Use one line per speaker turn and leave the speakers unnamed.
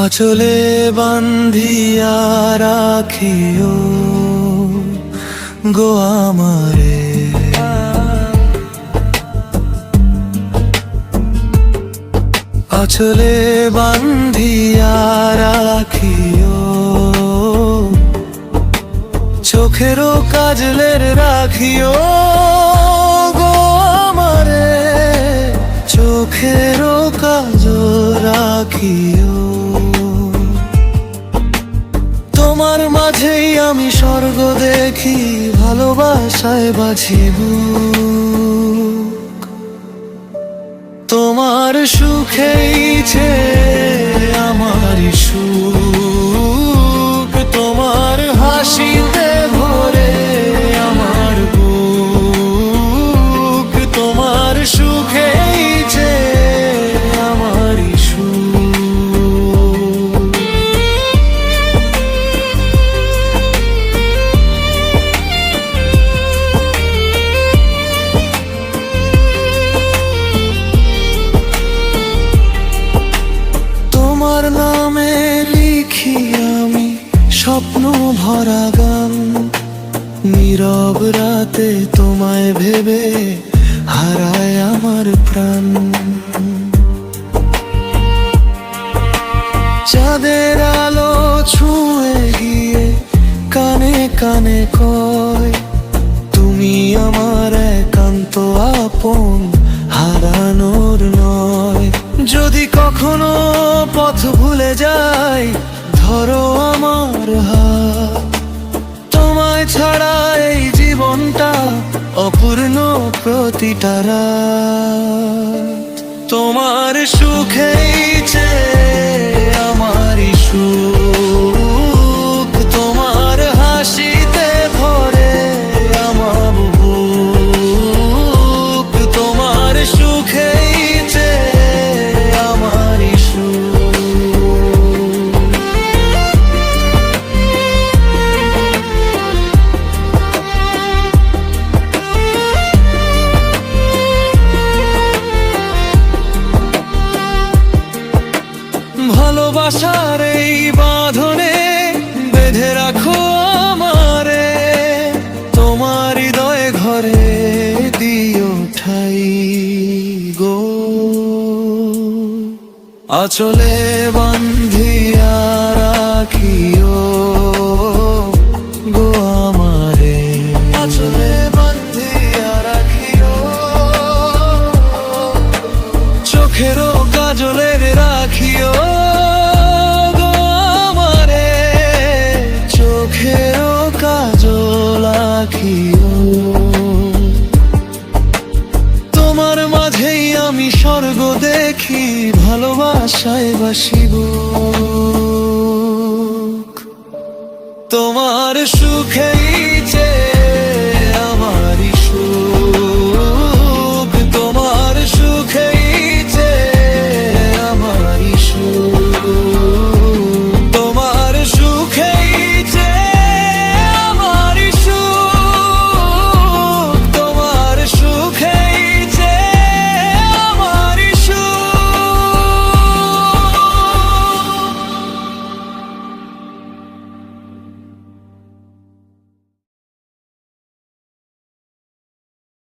আঁচলে বান্ধিয়া রাখিও গো আমারে, আঁচলে বান্ধিয়া রাখিও, চোখেরও কাজলের রাখিও গো আমারে, চোখেরও কাজল রাখিও। তোমার মাঝেই আমি স্বর্গ দেখি, ভালোবাসায় বাঁচিব। তোমার সুখেই আমার সুখ, তোমার হাসিতে ভরে আমার বুক, তোমার সুখেই আমার সুখ। তোমার নামে লিখি আমি স্বপ্ন ভরা গান, নীরব রাতে তোমায় ভেবে হারায় আমার প্রাণ। চাঁদের আলো ছুঁয়ে গিয়ে কানে কানে কয়, তুমি আমার একান্ত আপন, হারানোর নয়। যদি কখনো পথ ভুলে যাই, ধরো আমার হাত, তোমায় ছাড়া এই জীবনটা অপূর্ণ প্রতিটা রাত। তোমার সুখেই আমার সুখ, তোমার হাসিতে ভরে আমার বুক, তোমার সুখেই আমার সুখ। ভালোবাসার এই বাঁধনে বেঁধে রাখো আমারে, তোমার হৃদয়ে ঘরে দিও ঠাই গো। আঁচলে বান্ধিয়া রাখিও গো আমারে, আঁচলে বান্ধিয়া রাখিও, চোখেরও কাজলের রাখিও গো আমারে, চোখেরও কাজল রাখিও। তোমার মাঝেই আমি স্বর্গ দেখি, ভালোবাসায় বাসিব। তোমার সুখে